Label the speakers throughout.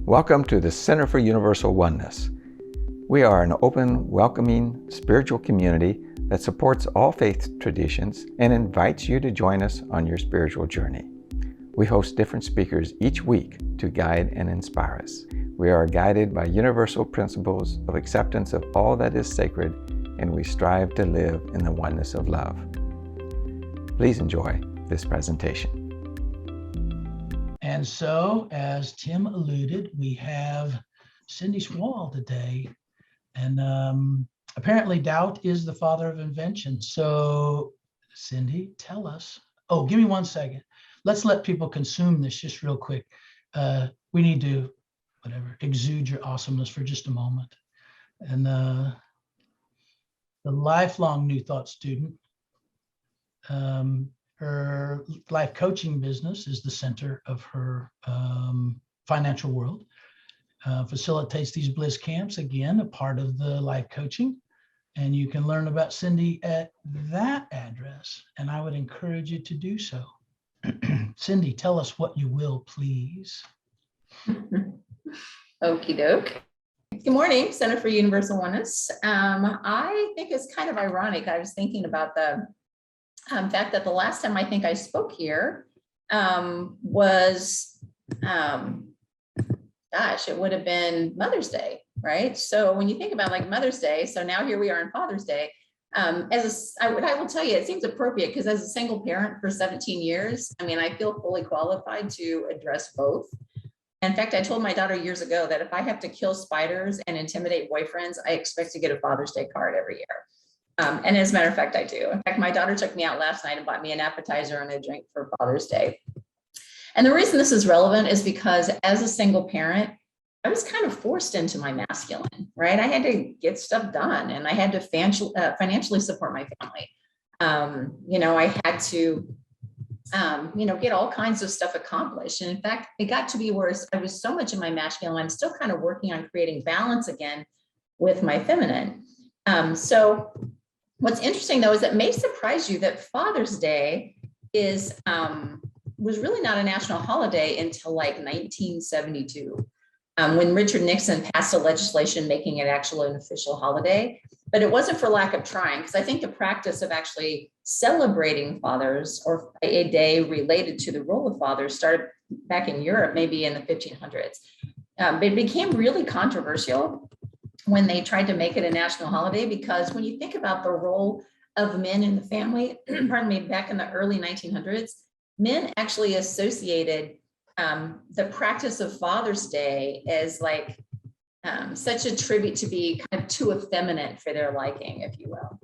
Speaker 1: Welcome to the Center for Universal Oneness. We are an open, welcoming, spiritual community that supports all faith traditions and invites you to join us on your spiritual journey. We host different speakers each week to guide and inspire us. We are guided by universal principles of acceptance of all that is sacred, and we strive to live in the oneness of love. Please enjoy this presentation.
Speaker 2: And so, as Tim alluded, we have Cyndi Swall today. And apparently doubt is the father of invention. So, Cyndi, tell us. Oh, give me 1 second. Let's let people consume this just real quick. We need to, exude your awesomeness for just a moment. And the lifelong New Thought student, her life coaching business is the center of her financial world. Facilitates these bliss camps, again, a part of the life coaching. And you can learn about Cyndi at that address. And I would encourage you to do so. Cyndi, tell us what you will, please.
Speaker 3: Okie doke. Good morning, Center for Universal Oneness. I think it's kind of ironic. I was thinking about the fact that the last time I think I spoke here was, it would have been Mother's Day, right? So when you think about like Mother's Day, so now here we are on Father's Day. I will tell you, it seems appropriate because as a single parent for 17 years, I feel fully qualified to address both. In fact, I told my daughter years ago that if I have to kill spiders and intimidate boyfriends, I expect to get a Father's Day card every year. And as a matter of fact, I do. In fact, my daughter took me out last night and bought me an appetizer and a drink for Father's Day. And the reason this is relevant is because as a single parent, I was kind of forced into my masculine, right? I had to get stuff done and I had to financially support my family. I had to, get all kinds of stuff accomplished. And in fact, it got to be worse. I was so much in my masculine, I'm still kind of working on creating balance again with my feminine. So what's interesting though, is it may surprise you that Father's Day was really not a national holiday until like 1972. When Richard Nixon passed a legislation making it actually an official holiday, but it wasn't for lack of trying, because I think the practice of actually celebrating fathers or a day related to the role of fathers started back in Europe, maybe in the 1500s. It became really controversial when they tried to make it a national holiday, because when you think about the role of men in the family, back in the early 1900s, men actually associated the practice of Father's Day as like such a tribute to be kind of too effeminate for their liking, if you will,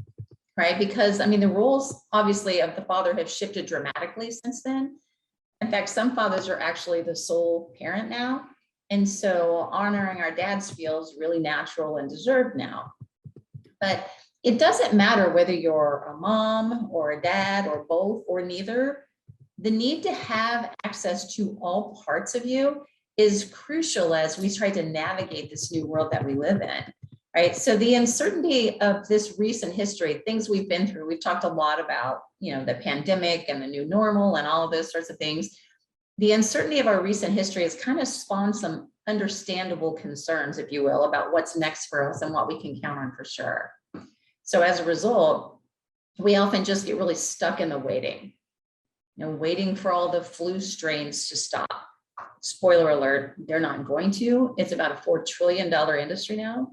Speaker 3: right? Because the roles obviously of the father have shifted dramatically since then. In fact, some fathers are actually the sole parent now. And so honoring our dads feels really natural and deserved now. But it doesn't matter whether you're a mom or a dad or both or neither. The need to have access to all parts of you is crucial as we try to navigate this new world that we live in, right? So the uncertainty of this recent history, things we've been through, we've talked a lot about, the pandemic and the new normal and all of those sorts of things. The uncertainty of our recent history has kind of spawned some understandable concerns, if you will, about what's next for us and what we can count on for sure. So as a result, we often just get really stuck in the waiting. Waiting for all the flu strains to stop. Spoiler alert, they're not going to. It's about a $4 trillion industry now.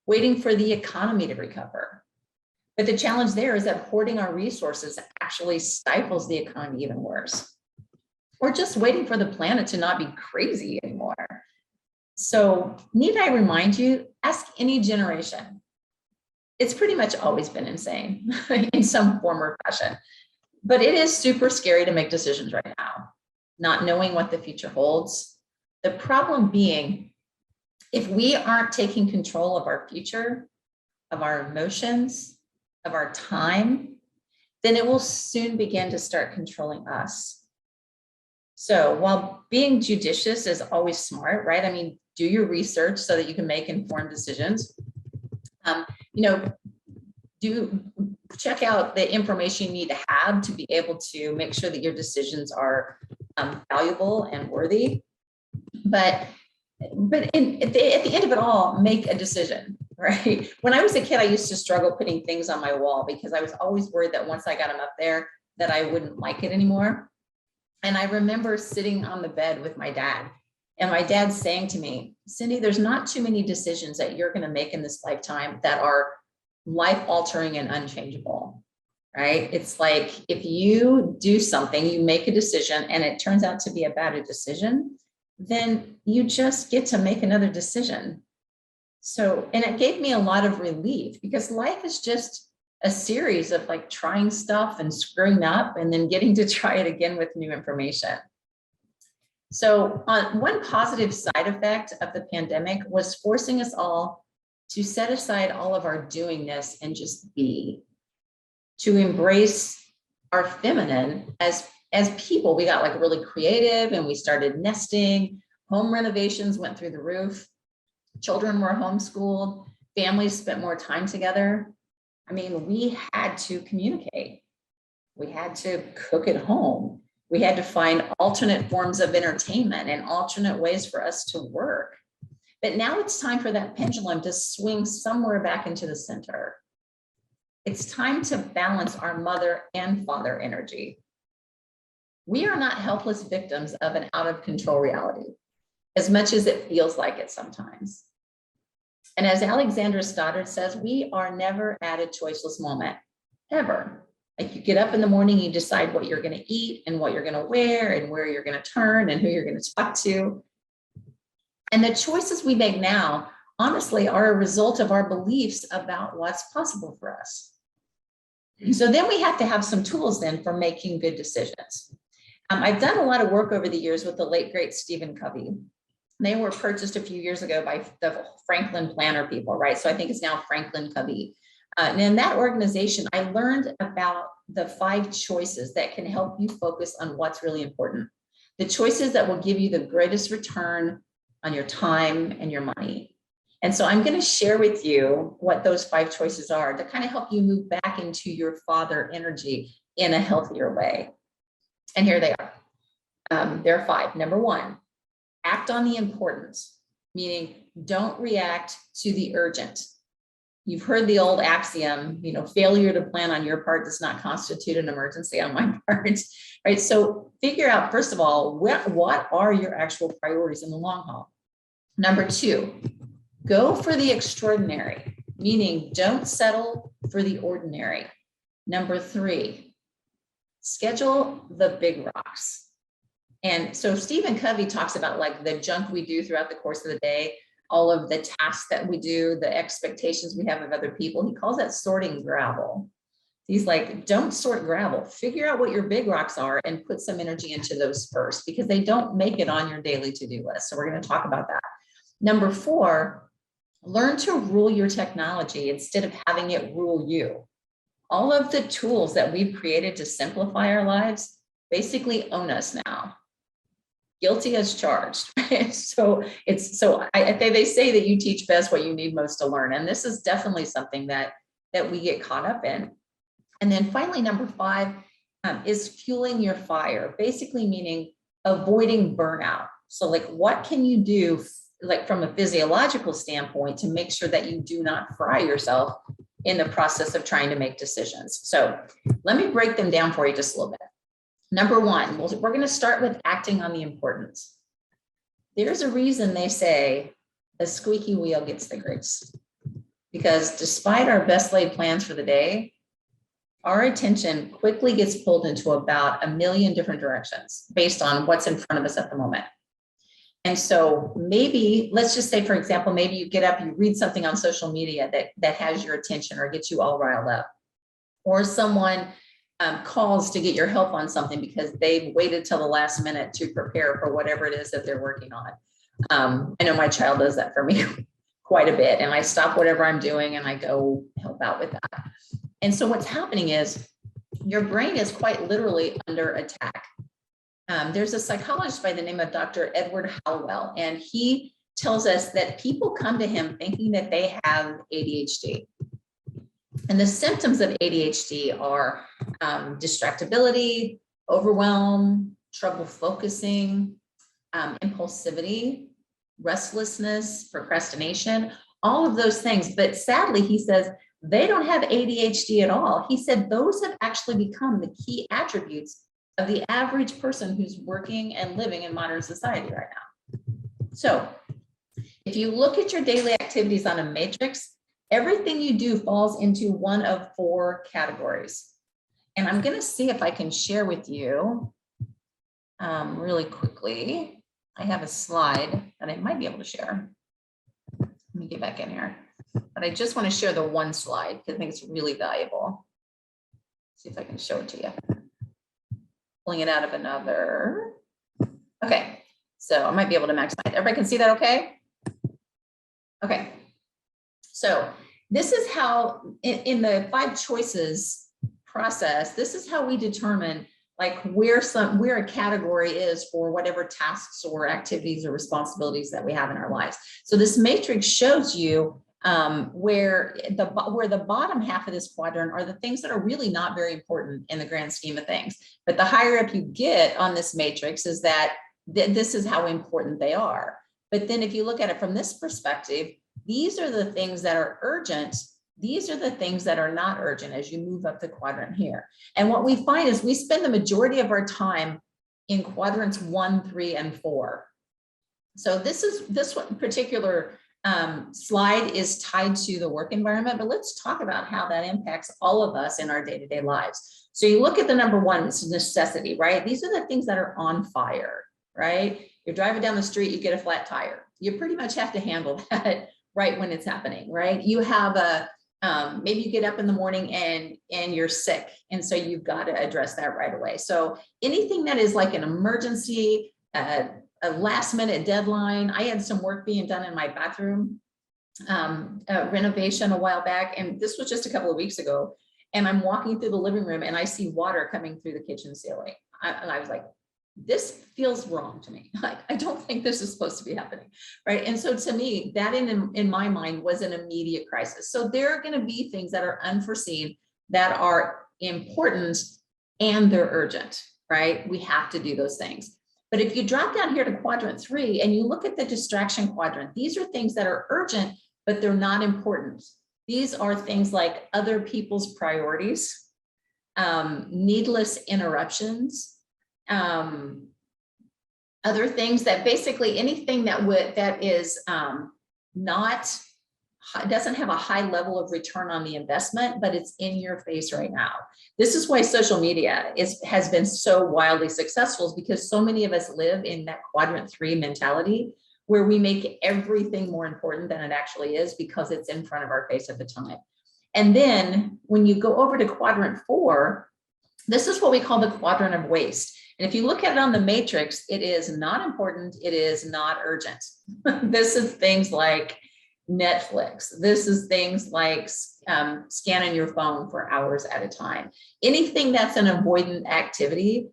Speaker 3: Waiting for the economy to recover. But the challenge there is that hoarding our resources actually stifles the economy even worse. Or just waiting for the planet to not be crazy anymore. So need I remind you, ask any generation. It's pretty much always been insane in some form or fashion. But it is super scary to make decisions right now, not knowing what the future holds. The problem being, if we aren't taking control of our future, of our emotions, of our time, then it will soon begin to start controlling us. So while being judicious is always smart, right? Do your research so that you can make informed decisions. Check out the information you need to have to be able to make sure that your decisions are valuable and worthy. But But at the end of it all, make a decision, right? When I was a kid, I used to struggle putting things on my wall because I was always worried that once I got them up there, that I wouldn't like it anymore. And I remember sitting on the bed with my dad, and my dad saying to me, Cyndi, there's not too many decisions that you're going to make in this lifetime that are life altering and unchangeable, right? It's like if you do something, you make a decision and it turns out to be a bad decision, then you just get to make another decision. So, and it gave me a lot of relief because life is just a series of like trying stuff and screwing up and then getting to try it again with new information. So one positive side effect of the pandemic was forcing us all to set aside all of our doingness and just be, to embrace our feminine as people. We got like really creative and we started nesting. Home renovations went through the roof. Children were homeschooled. Families spent more time together. I mean, we had to communicate. We had to cook at home. We had to find alternate forms of entertainment and alternate ways for us to work. But now it's time for that pendulum to swing somewhere back into the center. It's time to balance our mother and father energy. We are not helpless victims of an out of control reality, as much as it feels like it sometimes. And as Alexandra Stoddard says, we are never at a choiceless moment, ever. Like you get up in the morning, you decide what you're going to eat and what you're going to wear and where you're going to turn and who you're going to talk to. And the choices we make now, honestly, are a result of our beliefs about what's possible for us. So then we have to have some tools then for making good decisions. I've done a lot of work over the years with the late, great Stephen Covey. They were purchased a few years ago by the Franklin Planner people, right? So I think it's now Franklin Covey. And in that organization, I learned about the 5 choices that can help you focus on what's really important. The choices that will give you the greatest return on your time and your money. And so I'm going to share with you what those 5 choices are to kind of help you move back into your father energy in a healthier way. And here they are. There are 5. Number 1, act on the importance, meaning don't react to the urgent. You've heard the old axiom, failure to plan on your part does not constitute an emergency on my part, right? So figure out, first of all, what are your actual priorities in the long haul? Number 2, go for the extraordinary, meaning don't settle for the ordinary. Number 3, schedule the big rocks. And so Stephen Covey talks about like the junk we do throughout the course of the day, all of the tasks that we do, the expectations we have of other people. He calls that sorting gravel. He's like, don't sort gravel. Figure out what your big rocks are and put some energy into those first because they don't make it on your daily to-do list. So we're going to talk about that. Number 4, learn to rule your technology instead of having it rule you. All of the tools that we've created to simplify our lives basically own us now. Guilty as charged. So they say that you teach best what you need most to learn. And this is definitely something that we get caught up in. And then finally, number 5 is fueling your fire, basically meaning avoiding burnout. So like, what can you do like from a physiological standpoint to make sure that you do not fry yourself in the process of trying to make decisions? So let me break them down for you just a little bit. Number 1, we're going to start with acting on the importance. There's a reason they say the squeaky wheel gets the grease, because despite our best laid plans for the day, our attention quickly gets pulled into about 1 million different directions based on what's in front of us at the moment. And so maybe, let's just say, for example, maybe you get up, you read something on social media that has your attention or gets you all riled up, or someone calls to get your help on something because they've waited till the last minute to prepare for whatever it is that they're working on. I know my child does that for me quite a bit, and I stop whatever I'm doing and I go help out with that. And so what's happening is your brain is quite literally under attack. There's a psychologist by the name of Dr. Edward Hallowell, and he tells us that people come to him thinking that they have ADHD. And the symptoms of ADHD are distractibility, overwhelm, trouble focusing, impulsivity. restlessness, procrastination, all of those things. But sadly, he says they don't have ADHD at all. He said those have actually become the key attributes of the average person who's working and living in modern society right now. So if you look at your daily activities on a matrix, everything you do falls into one of 4 categories. And I'm going to see if I can share with you really quickly. I have a slide that I might be able to share. Let me get back in here. But I just want to share the one slide because I think it's really valuable. See if I can show it to you. Pulling it out of another. Okay, so I might be able to maximize. Everybody can see that okay? Okay, so this is how, in the 5 choices process, this is how we determine like where a category is for whatever tasks or activities or responsibilities that we have in our lives. So this matrix shows you where the bottom half of this quadrant are the things that are really not very important in the grand scheme of things. But the higher up you get on this matrix is that this is how important they are. But then if you look at it from this perspective, these are the things that are urgent. These are the things that are not urgent as you move up the quadrant here. And what we find is we spend the majority of our time in quadrants 1, 3, and 4. So this one particular slide is tied to the work environment, but let's talk about how that impacts all of us in our day-to-day lives. So you look at the number 1, it's necessity, right? These are the things that are on fire, right? You're driving down the street, you get a flat tire. You pretty much have to handle that right when it's happening, right? You have maybe you get up in the morning and you're sick. And so you've got to address that right away. So anything that is like an emergency, a last minute deadline. I had some work being done in my bathroom renovation a while back. And this was just a couple of weeks ago. And I'm walking through the living room and I see water coming through the kitchen ceiling. And I was like, this feels wrong to me. Like, I don't think this is supposed to be happening, right? And so to me, that in my mind was an immediate crisis. So there are going to be things that are unforeseen that are important and they're urgent, right? We have to do those things. But if you drop down here to quadrant 3 and you look at the distraction quadrant, these are things that are urgent, but they're not important. These are things like other people's priorities, needless interruptions, other things that basically anything that is doesn't have a high level of return on the investment, but it's in your face right now. This is why social media has been so wildly successful, is because so many of us live in that quadrant 3 mentality where we make everything more important than it actually is because it's in front of our face at the time. And then when you go over to quadrant 4, this is what we call the quadrant of waste. And if you look at it on the matrix, it is not important. It is not urgent. This is things like Netflix. This is things like scanning your phone for hours at a time. Anything that's an avoidant activity,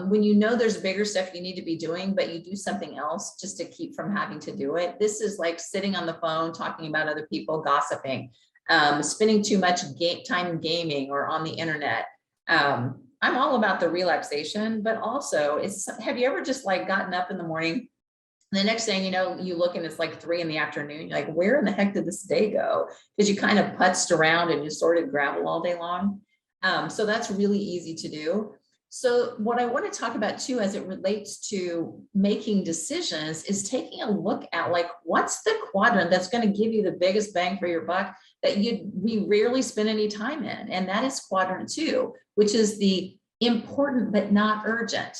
Speaker 3: when you know there's bigger stuff you need to be doing, but you do something else just to keep from having to do it. This is like sitting on the phone, talking about other people, gossiping, spending too much time gaming or on the internet. I'm all about the relaxation, but also have you ever just like gotten up in the morning, and the next thing you know, you look and it's like 3 in the afternoon. You're like, where in the heck did this day go? Because you kind of putzed around and you sorted gravel all day long. So that's really easy to do. So what I want to talk about too, as it relates to making decisions, is taking a look at like, what's the quadrant that's going to give you the biggest bang for your buck that we rarely spend any time in. And that is quadrant 2, which is the important but not urgent.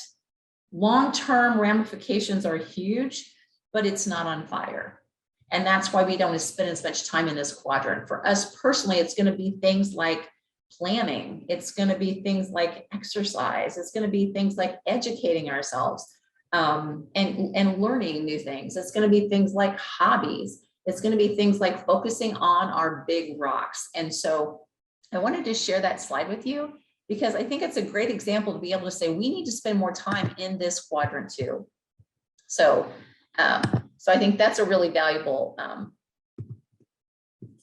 Speaker 3: Long-term ramifications are huge, but it's not on fire. And that's why we don't spend as much time in this quadrant. For us personally, it's going to be things like planning. It's going to be things like exercise. It's going to be things like educating ourselves and learning new things. It's going to be things like hobbies. It's going to be things like focusing on our big rocks. And so I wanted to share that slide with you because I think it's a great example to be able to say, we need to spend more time in this quadrant too. So I think that's a really valuable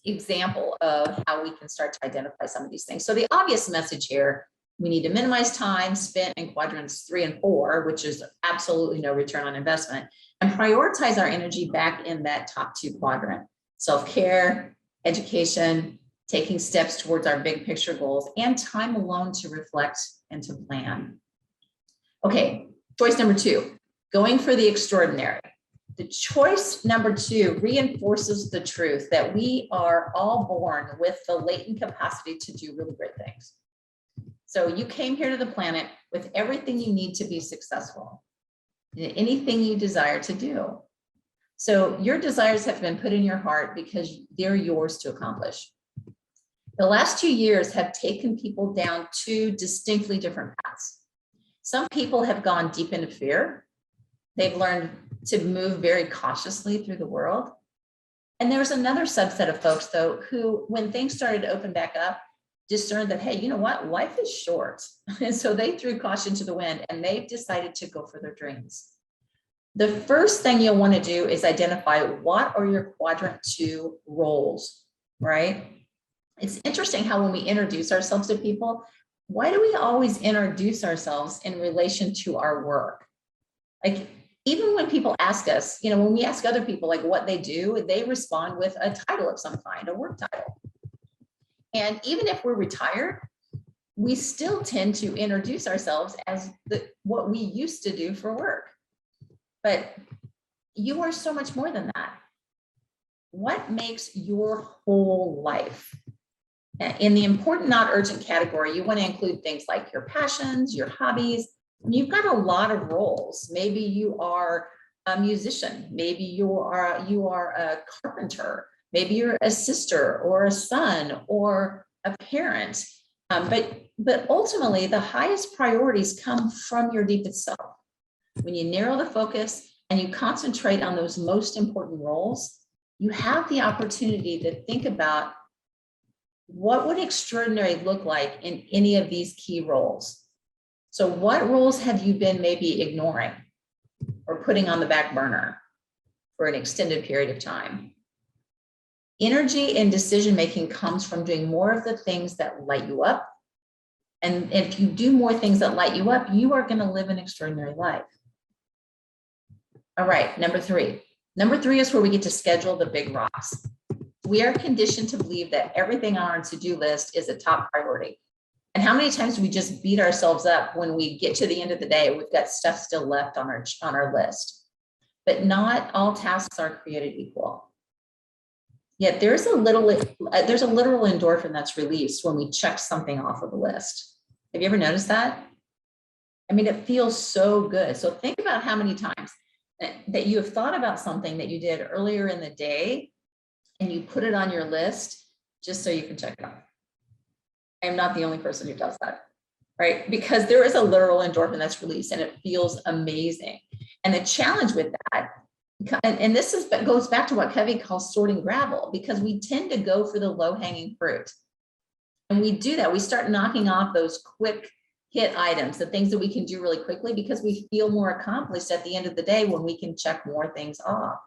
Speaker 3: example of how we can start to identify some of these things. So the obvious message here, we need to minimize time spent in quadrants 3 and 4, which is absolutely no return on investment. and prioritize our energy back in that top 2 quadrant: self-care, education, taking steps towards our big picture goals, and time alone to reflect and to plan. Okay, choice number 2, going for the extraordinary. The choice number 2 reinforces the truth that we are all born with the latent capacity to do really great things. So you came here to the planet with everything you need to be successful, anything you desire to do. So your desires have been put in your heart because they're yours to accomplish. The last 2 years have taken people down 2 distinctly different paths. Some people have gone deep into fear. They've learned to move very cautiously through the world. And there's another subset of folks, though, who, when things started to open back up, discerned that, hey, you know what? Life is short. And so they threw caution to the wind and they've decided to go for their dreams. The first thing you'll want to do is identify what are your quadrant 2 roles, right? It's interesting how when we introduce ourselves to people, why do we always introduce ourselves in relation to our work? Like, even when people ask us, when we ask other people like what they do, they respond with a title of some kind, a work title. And even if we're retired, we still tend to introduce ourselves as what we used to do for work. But you are so much more than that. What makes your whole life? In the important, not urgent category, you want to include things like your passions, your hobbies. You've got a lot of roles. Maybe you are a musician. Maybe you are a carpenter. Maybe you're a sister or a son or a parent. But ultimately, the highest priorities come from your deepest self. When you narrow the focus and you concentrate on those most important roles, you have the opportunity to think about what would extraordinary look like in any of these key roles. So what roles have you been maybe ignoring or putting on the back burner for an extended period of time? Energy and decision-making comes from doing more of the things that light you up. And if you do more things that light you up, you are going to live an extraordinary life. All right, number 3. Number 3 is where we get to schedule the big rocks. We are conditioned to believe that everything on our to-do list is a top priority. And how many times do we just beat ourselves up when we get to the end of the day, we've got stuff still left on our list. But not all tasks are created equal. Yet there's a literal endorphin that's released when we check something off of the list. Have you ever noticed that? I mean, it feels so good. So think about how many times that you have thought about something that you did earlier in the day and you put it on your list just so you can check it off. I am not the only person who does that, right? Because there is a literal endorphin that's released and it feels amazing. And the challenge with that, and this goes back to what Covey calls sorting gravel, because we tend to go for the low-hanging fruit. And we do that. We start knocking off those quick hit items, the things that we can do really quickly because we feel more accomplished at the end of the day when we can check more things off.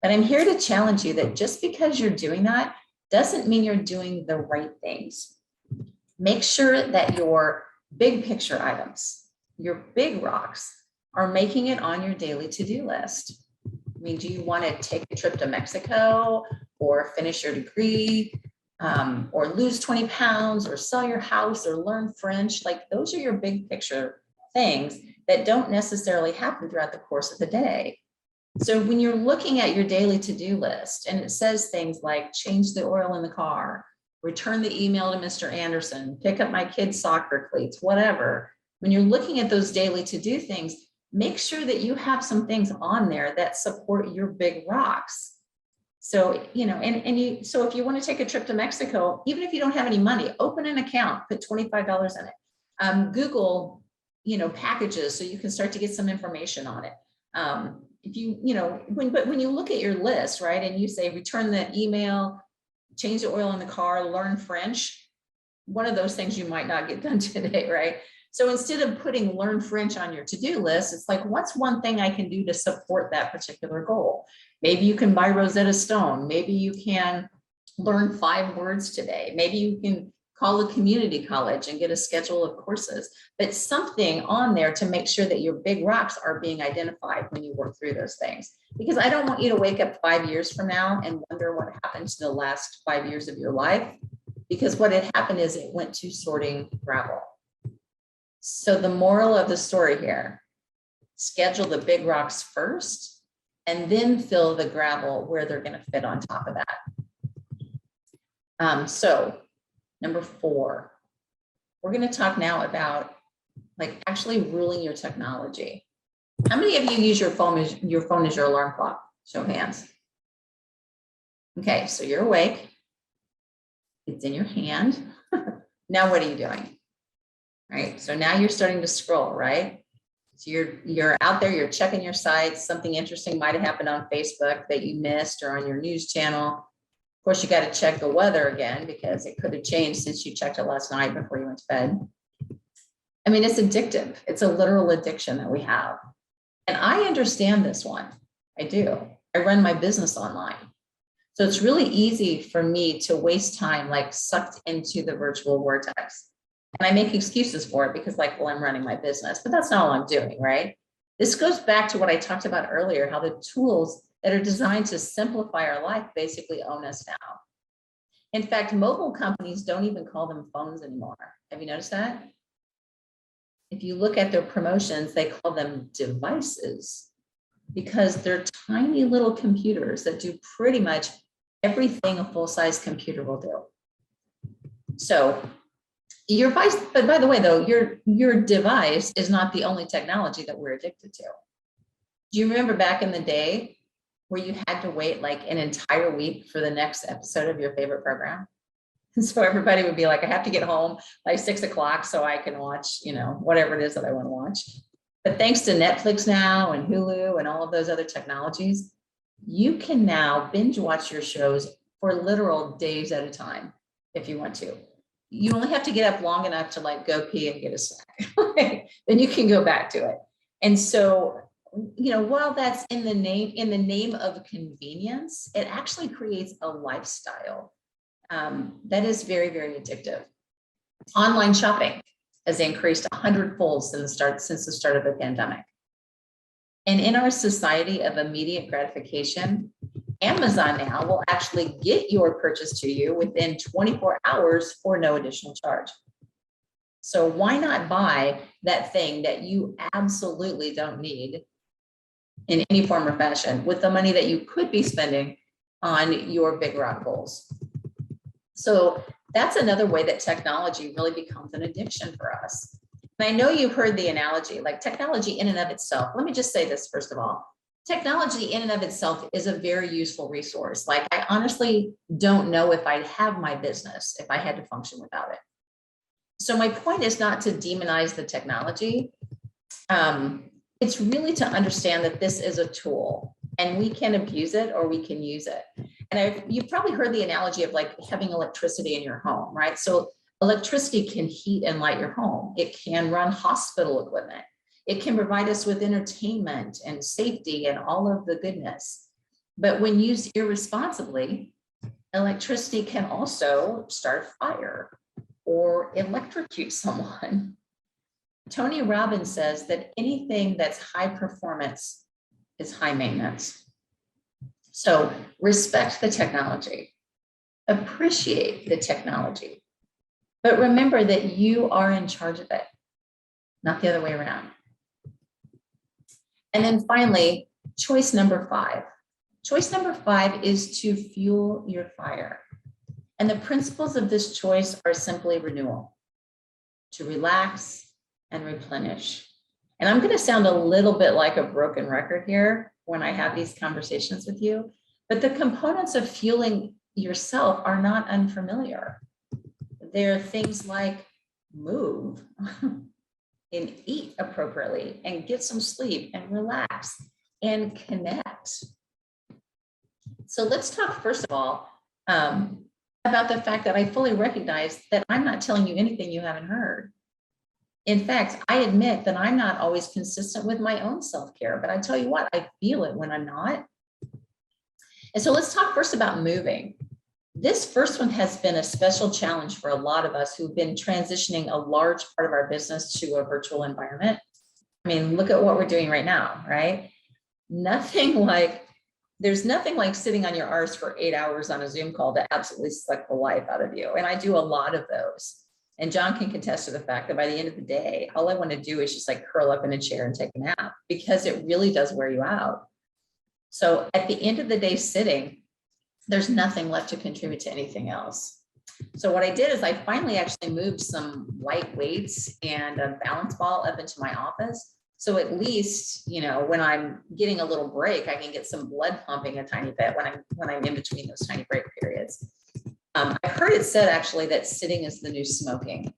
Speaker 3: But I'm here to challenge you that just because you're doing that doesn't mean you're doing the right things. Make sure that your big picture items, your big rocks, are making it on your daily to-do list. I mean, do you want to take a trip to Mexico or finish your degree or lose 20 pounds or sell your house or learn French? Like, those are your big picture things that don't necessarily happen throughout the course of the day. So when you're looking at your daily to-do list and it says things like change the oil in the car, return the email to Mr. Anderson, pick up my kids' soccer cleats, whatever. When you're looking at those daily to-do things, make sure that you have some things on there that support your big rocks. So, so if you want to take a trip to Mexico, even if you don't have any money, open an account, put $25 in it. Google, packages so you can start to get some information on it. When you look at your list, right, and you say return the email, change the oil in the car, learn French, one of those things you might not get done today, right? So instead of putting learn French on your to-do list, it's like, what's one thing I can do to support that particular goal? Maybe you can buy Rosetta Stone. Maybe you can learn 5 words today. Maybe you can call a community college and get a schedule of courses, but something on there to make sure that your big rocks are being identified when you work through those things. Because I don't want you to wake up 5 years from now and wonder what happened to the last 5 years of your life, because what had happened is it went to sorting gravel. So the moral of the story here, schedule the big rocks first and then fill the gravel where they're going to fit on top of that. So number 4, we're going to talk now about like actually ruling your technology. How many of you use your phone as your alarm clock? Show of hands. Okay, so you're awake. It's in your hand. Now what are you doing? Right, so now you're starting to scroll, right? So you're out there, you're checking your sites. Something interesting might have happened on Facebook that you missed or on your news channel. Of course, you got to check the weather again because it could have changed since you checked it last night before you went to bed. I mean, it's addictive. It's a literal addiction that we have. And I understand this one. I do. I run my business online. So it's really easy for me to waste time like sucked into the virtual vortex. And I make excuses for it because like, well, I'm running my business, but that's not all I'm doing, right? This goes back to what I talked about earlier, how the tools that are designed to simplify our life basically own us now. In fact, mobile companies don't even call them phones anymore. Have you noticed that? If you look at their promotions, they call them devices because they're tiny little computers that do pretty much everything a full-size computer will do. So your device, but by the way, though, your device is not the only technology that we're addicted to. Do you remember back in the day where you had to wait like an entire week for the next episode of your favorite program? And so everybody would be like, I have to get home by 6 o'clock so I can watch, you know, whatever it is that I want to watch. But thanks to Netflix now and Hulu and all of those other technologies, you can now binge watch your shows for literal days at a time if you want to. You only have to get up long enough to like go pee and get a snack. Then you can go back to it. And so, you know, while that's in the name of convenience, it actually creates a lifestyle that is very, very addictive. Online shopping has increased 100-fold since the start of the pandemic. And in our society of immediate gratification, Amazon now will actually get your purchase to you within 24 hours for no additional charge. So why not buy that thing that you absolutely don't need in any form or fashion with the money that you could be spending on your big rock goals? So that's another way that technology really becomes an addiction for us. And I know you've heard the analogy, like technology in and of itself. Let me just say this first of all. Technology in and of itself is a very useful resource. Like I honestly don't know if I'd have my business if I had to function without it. So my point is not to demonize the technology. It's really to understand that this is a tool and we can abuse it or we can use it. And you've probably heard the analogy of like having electricity in your home, right? So electricity can heat and light your home. It can run hospital equipment. It can provide us with entertainment and safety and all of the goodness. But when used irresponsibly, electricity can also start a fire or electrocute someone. Tony Robbins says that anything that's high performance is high maintenance. So respect the technology, appreciate the technology, but remember that you are in charge of it, not the other way around. And then finally, choice number 5. Choice number 5 is to fuel your fire. And the principles of this choice are simply renewal, to relax and replenish. And I'm going to sound a little bit like a broken record here when I have these conversations with you, but the components of fueling yourself are not unfamiliar. They're things like move and eat appropriately and get some sleep and relax and connect. So let's talk first of all about the fact that I fully recognize that I'm not telling you anything you haven't heard. In fact, I admit that I'm not always consistent with my own self-care, but I tell you what, I feel it when I'm not. And so let's talk first about moving. This first one has been a special challenge for a lot of us who've been transitioning a large part of our business to a virtual environment. I mean, look at what we're doing right now, right? There's nothing like sitting on your arse for 8 hours on a Zoom call to absolutely suck the life out of you. And I do a lot of those. And John can contest to the fact that by the end of the day, all I want to do is just like curl up in a chair and take a nap, because it really does wear you out. So at the end of the day sitting, there's nothing left to contribute to anything else. So what I did is I finally actually moved some light weights and a balance ball up into my office. So at least, you know, when I'm getting a little break, I can get some blood pumping a tiny bit when I'm in between those tiny break periods. I've heard it said actually that sitting is the new smoking.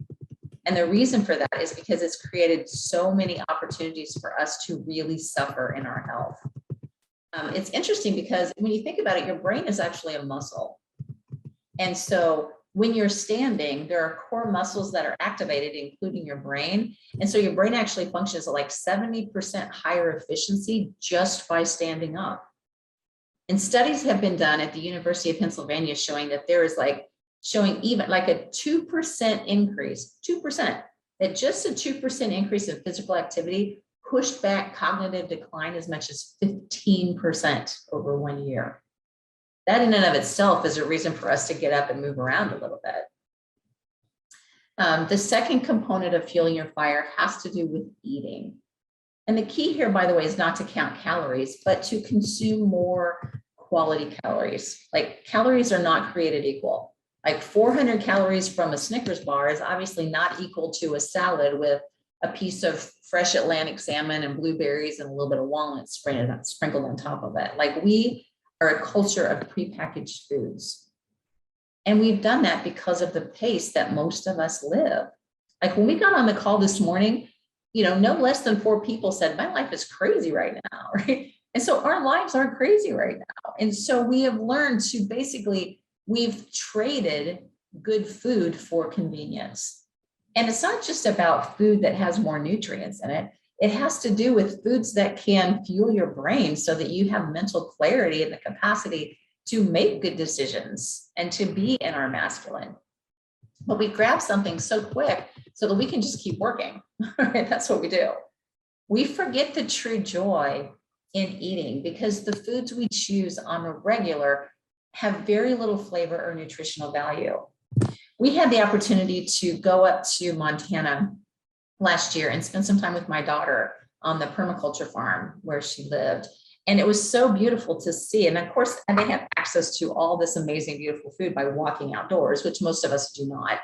Speaker 3: And the reason for that is because it's created so many opportunities for us to really suffer in our health. It's interesting because when you think about it, your brain is actually a muscle. And so when you're standing, there are core muscles that are activated, including your brain. And so your brain actually functions at like 70% higher efficiency just by standing up. And studies have been done at the University of Pennsylvania showing that there is showing even like a 2% increase, 2%, that just a 2% increase in physical activity pushed back cognitive decline as much as 15% over 1 year. That in and of itself is a reason for us to get up and move around a little bit. The second component of fueling your fire has to do with eating. And the key here, by the way, is not to count calories, but to consume more quality calories. Like, calories are not created equal. Like 400 calories from a Snickers bar is obviously not equal to a salad with a piece of fresh Atlantic salmon and blueberries and a little bit of walnuts sprinkled on top of it. Like, we are a culture of prepackaged foods. And we've done that because of the pace that most of us live. Like, when we got on the call this morning, you know, no less than 4 people said, my life is crazy right now, right? And so our lives are crazy right now. And so we have learned to we've traded good food for convenience. And it's not just about food that has more nutrients in it. It has to do with foods that can fuel your brain so that you have mental clarity and the capacity to make good decisions and to be in our masculine. But we grab something so quick so that we can just keep working. Right? That's what we do. We forget the true joy in eating because the foods we choose on a regular have very little flavor or nutritional value. We had the opportunity to go up to Montana last year and spend some time with my daughter on the permaculture farm where she lived. And it was so beautiful to see. And of course, they have access to all this amazing, beautiful food by walking outdoors, which most of us do not.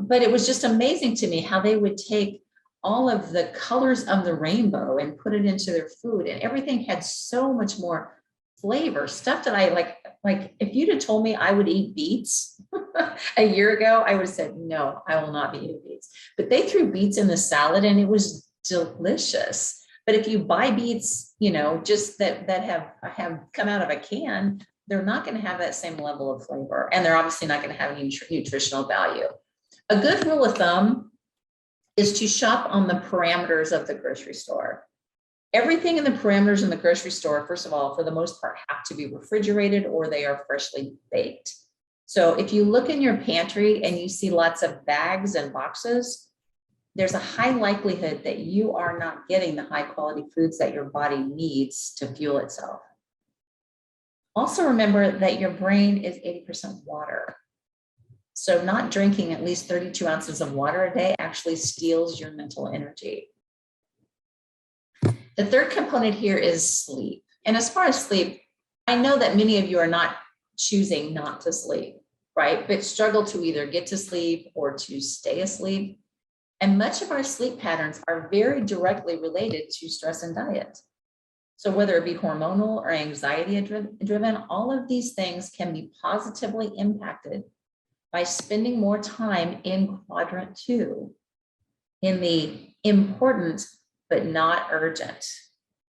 Speaker 3: But it was just amazing to me how they would take all of the colors of the rainbow and put it into their food. And everything had so much more flavor, stuff that I like if you'd have told me I would eat beets a year ago, I would have said, no, I will not be eating beets. But they threw beets in the salad and it was delicious. But if you buy beets, you know, just that have come out of a can, they're not going to have that same level of flavor. And they're obviously not going to have any nutritional value. A good rule of thumb is to shop on the parameters of the grocery store. Everything in the parameters in the grocery store, first of all, for the most part, have to be refrigerated or they are freshly baked. So if you look in your pantry and you see lots of bags and boxes, there's a high likelihood that you are not getting the high quality foods that your body needs to fuel itself. Also remember that your brain is 80% water. So not drinking at least 32 ounces of water a day actually steals your mental energy. The third component here is sleep. And as far as sleep, I know that many of you are not choosing not to sleep, right? But struggle to either get to sleep or to stay asleep. And much of our sleep patterns are very directly related to stress and diet. So whether it be hormonal or anxiety driven, all of these things can be positively impacted by spending more time in quadrant 2, in the important but not urgent.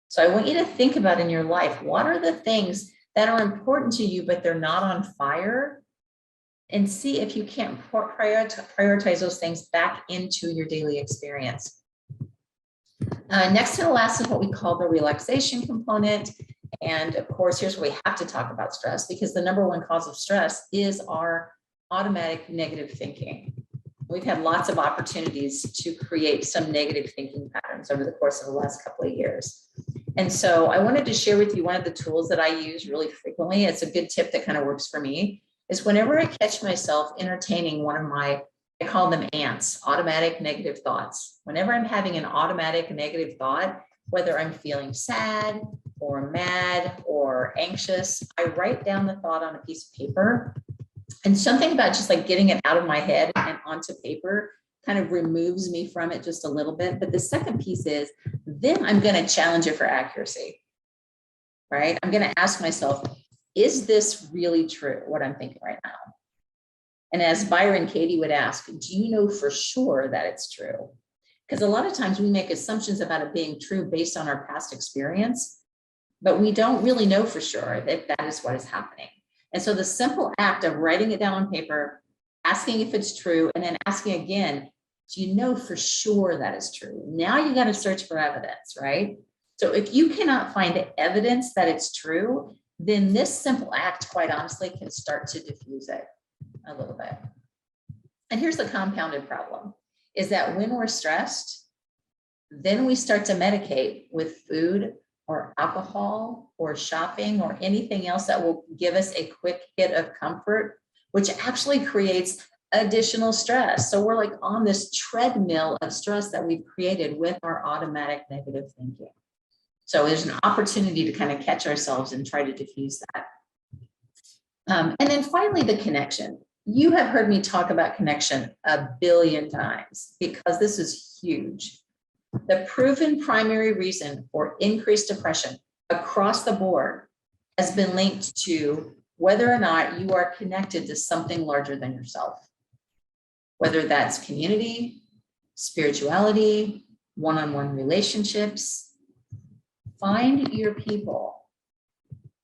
Speaker 3: So I want you to think about in your life, what are the things that are important to you, but they're not on fire? And see if you can't prioritize those things back into your daily experience. Next to the last is what we call the relaxation component. And of course, here's where we have to talk about stress, because the number one cause of stress is our automatic negative thinking. We've had lots of opportunities to create some negative thinking patterns over the course of the last couple of years. And so I wanted to share with you one of the tools that I use really frequently. It's a good tip that kind of works for me, is whenever I catch myself entertaining one of my, I call them ants, automatic negative thoughts. Whenever I'm having an automatic negative thought, whether I'm feeling sad or mad or anxious, I write down the thought on a piece of paper. And something about just like getting it out of my head and onto paper kind of removes me from it just a little bit. But the second piece is, then I'm going to challenge it for accuracy, right? I'm going to ask myself, is this really true, what I'm thinking right now? And as Byron Katie would ask, do you know for sure that it's true? Because a lot of times we make assumptions about it being true based on our past experience, but we don't really know for sure that that is what is happening. And so the simple act of writing it down on paper, asking if it's true, and then asking again, do you know for sure that is true? Now you got to search for evidence, right? So if you cannot find evidence that it's true, then this simple act, quite honestly, can start to diffuse it a little bit. And here's the compounded problem, is that when we're stressed, then we start to medicate with food or alcohol or shopping or anything else that will give us a quick hit of comfort, which actually creates additional stress. So we're like on this treadmill of stress that we've created with our automatic negative thinking. So there's an opportunity to kind of catch ourselves and try to diffuse that. And then finally, the connection. You have heard me talk about connection a billion times because this is huge. The proven primary reason for increased depression across the board has been linked to whether or not you are connected to something larger than yourself, whether that's community, spirituality, one-on-one relationships. Find your people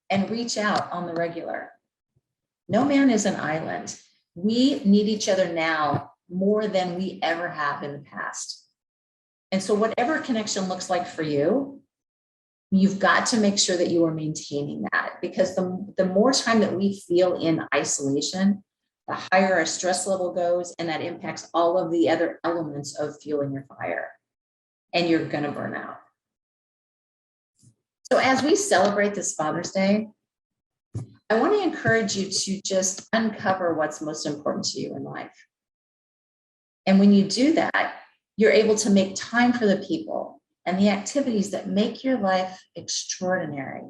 Speaker 3: and reach out on the regular. No man is an island. We need each other now more than we ever have in the past. And so whatever connection looks like for you, you've got to make sure that you are maintaining that, because the more time that we feel in isolation, the higher our stress level goes, and that impacts all of the other elements of fueling your fire, and you're going to burn out. So as we celebrate this Father's Day, I want to encourage you to just uncover what's most important to you in life. And when you do that, you're able to make time for the people and the activities that make your life extraordinary.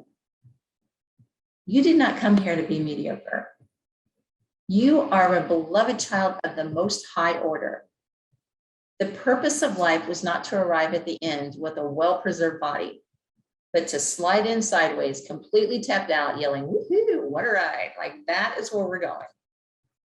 Speaker 3: You did not come here to be mediocre. You are a beloved child of the Most High Order. The purpose of life was not to arrive at the end with a well-preserved body, but to slide in sideways, completely tapped out, yelling, woohoo, what a ride. Like that is where we're going.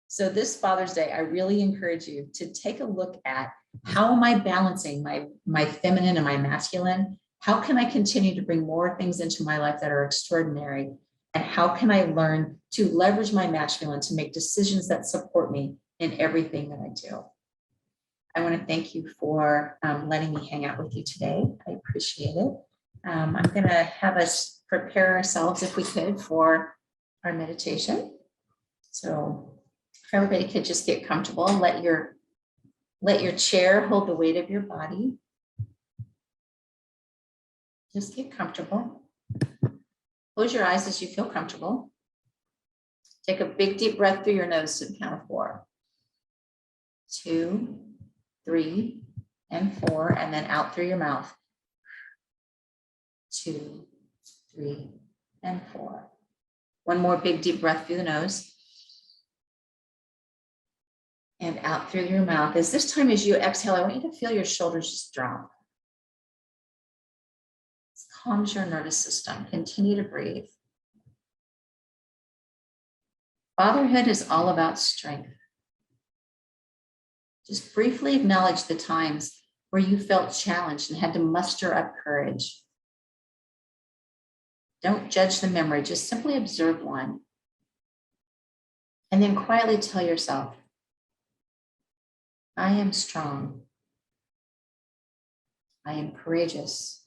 Speaker 3: So this Father's Day, I really encourage you to take a look at, how am I balancing my feminine and my masculine? How can I continue to bring more things into my life that are extraordinary? And how can I learn to leverage my masculine to make decisions that support me in everything that I do? I want to thank you for letting me hang out with you today. I appreciate it. I'm going to have us prepare ourselves, if we could, for our meditation. So if everybody could just get comfortable, let your chair hold the weight of your body. Just get comfortable. Close your eyes as you feel comfortable. Take a big deep breath through your nose to the count of 4, 2, 3, and 4, and then out through your mouth. 2, 3, and 4. One more big deep breath through the nose. And out through your mouth. This time as you exhale, I want you to feel your shoulders just drop. This calms your nervous system. Continue to breathe. Fatherhood is all about strength. Just briefly acknowledge the times where you felt challenged and had to muster up courage. Don't judge the memory, just simply observe one. And then quietly tell yourself, I am strong. I am courageous.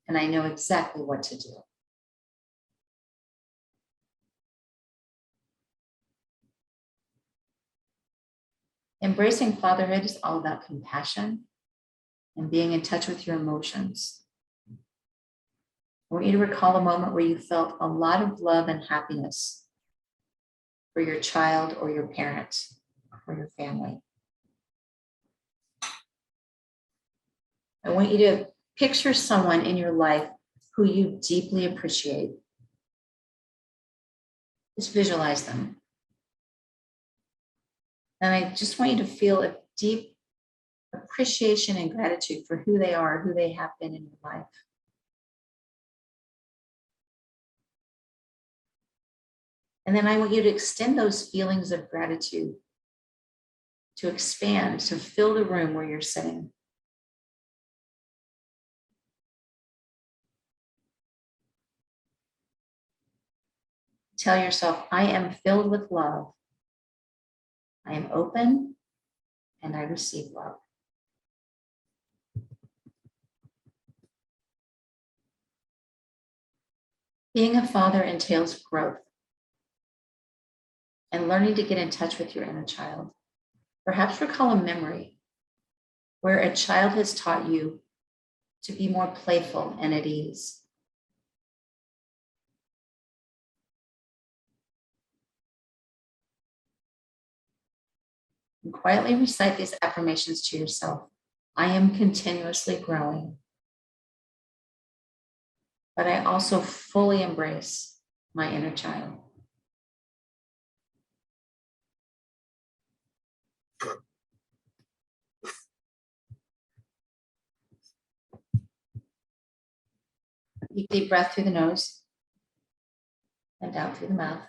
Speaker 3: and I know exactly what to do. Embracing fatherhood is all about compassion and being in touch with your emotions. I want you to recall a moment where you felt a lot of love and happiness for your child or your parent or your family. I want you to picture someone in your life who you deeply appreciate. Just visualize them. And I just want you to feel a deep appreciation and gratitude for who they are, who they have been in your life. And then I want you to extend those feelings of gratitude to expand, to fill the room where you're sitting. Tell yourself, I am filled with love. I am open and I receive love. Being a father entails growth and learning to get in touch with your inner child. Perhaps recall a memory where a child has taught you to be more playful and at ease. And quietly recite these affirmations to yourself. I am continuously growing, but I also fully embrace my inner child. Deep breath through the nose and out through the mouth.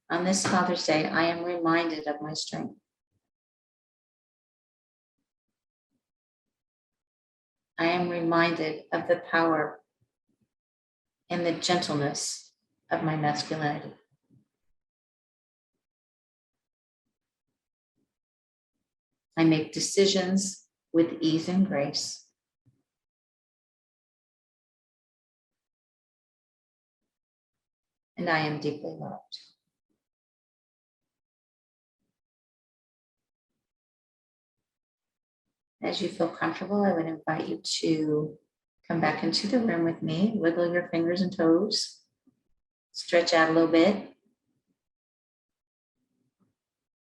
Speaker 3: On this Father's Day, I am reminded of my strength. I am reminded of the power and the gentleness of my masculinity. I make decisions with ease and grace. And I am deeply loved. As you feel comfortable, I would invite you to come back into the room with me, wiggle your fingers and toes, stretch out a little bit.